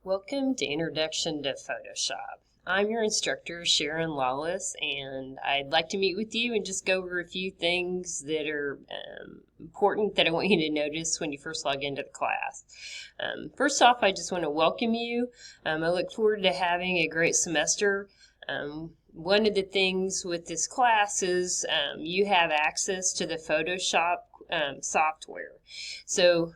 Welcome to Introduction to Photoshop. I'm your instructor, Sharon Lawless, and I'd like to meet with you and just go over a few things that are important that I want you to notice when you first log into the class. First off, I just want to welcome you. I look forward to having a great semester. One of the things with this class is you have access to the Photoshop software. So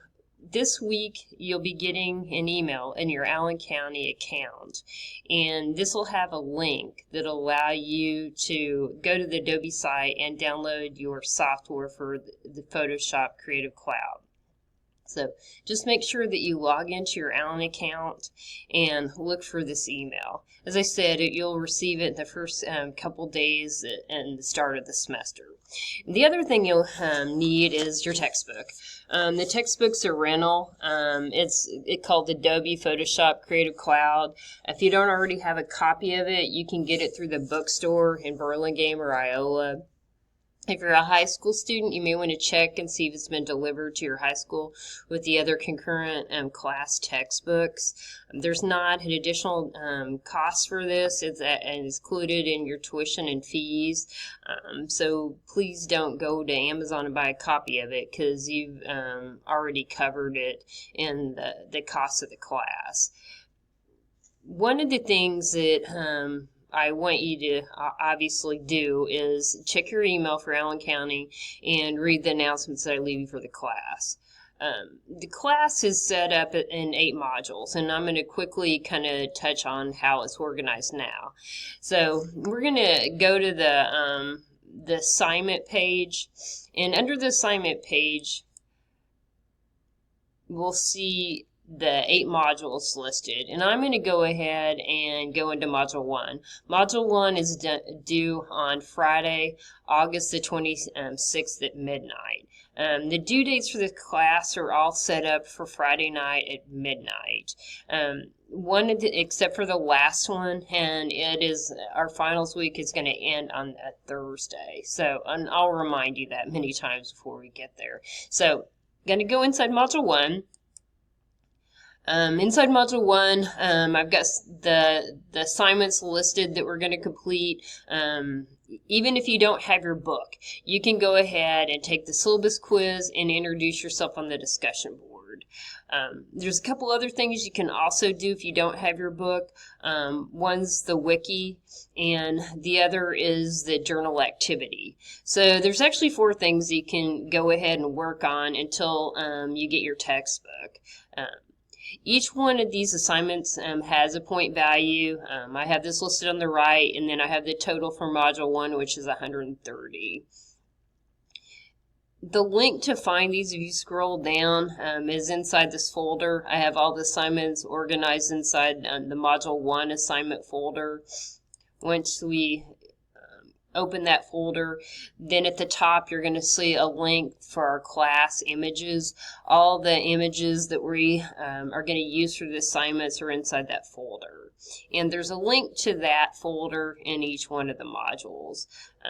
this week, you'll be getting an email in your Allen County account, and this will have a link that'll allow you to go to the Adobe site and download your software for the Photoshop Creative Cloud. So just make sure that you log into your Allen account and look for this email. As I said, you'll receive it in the first couple days and the start of the semester. The other thing you'll need is your textbook. The textbook's a rental. It's called Adobe Photoshop Creative Cloud. If you don't already have a copy of it, you can get it through the bookstore in Burlingame or Iola. If you're a high school student, you may want to check and see if it's been delivered to your high school with the other concurrent class textbooks. There's not an additional cost for this. It's included in your tuition and fees. So please don't go to Amazon and buy a copy of it because you've already covered it in the cost of the class. One of the things that I want you to obviously do is check your email for Allen County and read the announcements that I leave you for the class. The class is set up in 8 modules, and I'm going to quickly kind of touch on how it's organized now. So we're going to go to the assignment page, and under the assignment page, we'll see the 8 modules listed, and I'm going to go ahead and go into Module 1. Module 1 is due on Friday, August the 26th at midnight. The due dates for the class are all set up for Friday night at midnight. Except for the last one, and it is our finals week is going to end on a Thursday. So, and I'll remind you that many times before we get there. So, going to go inside Module 1. Inside Module 1, I've got the assignments listed that we're going to complete. Even if you don't have your book, you can go ahead and take the syllabus quiz and introduce yourself on the discussion board. There's a couple other things you can also do if you don't have your book. One's the wiki, and the other is the journal activity. So there's actually 4 things you can go ahead and work on until you get your textbook. Each one of these assignments has a point value. I have this listed on the right, and then I have the total for Module 1, which is 130. The link to find these, if you scroll down, is inside this folder. I have all the assignments organized inside the Module 1 assignment folder. Once we open that folder, then at the top you're going to see a link for our class images. All the images that we are going to use for the assignments are inside that folder, and there's a link to that folder in each one of the modules.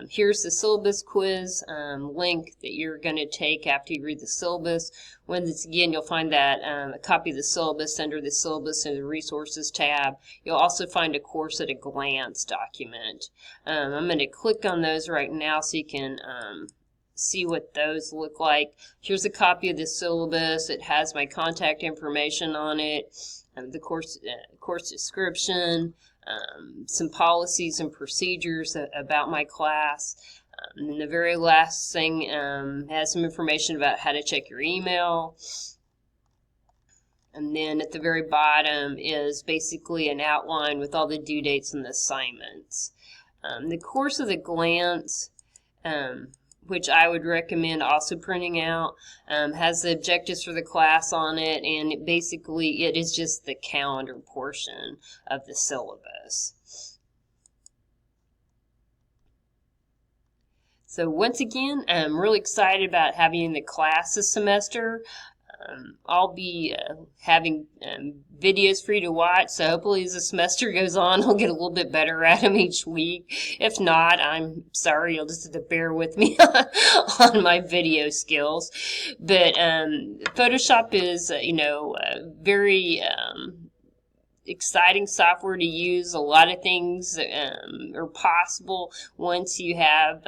Here's the syllabus quiz link that you're going to take after you read the syllabus. Once again, you'll find that a copy of the syllabus under the syllabus and the resources tab. You'll also find a course at a glance document. I'm going to click on those right now so you can see what those look like. Here's a copy of the syllabus. It has my contact information on it, the course description, some policies and procedures about my class. And the very last thing has some information about how to check your email. And then at the very bottom is basically an outline with all the due dates and the assignments. The course of the glance, which I would recommend also printing out, has the objectives for the class on it, and it is just the calendar portion of the syllabus. So once again, I'm really excited about having you in the class this semester. I'll be having videos for you to watch, so hopefully as the semester goes on, I'll get a little bit better at them each week. If not, I'm sorry, you'll just have to bear with me on my video skills. But Photoshop is, very exciting software to use. A lot of things are possible once you have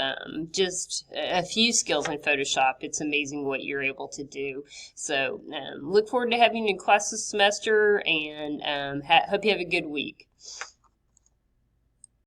just a few skills in Photoshop. It's amazing what you're able to do. So look forward to having you in class this semester, and hope you have a good week.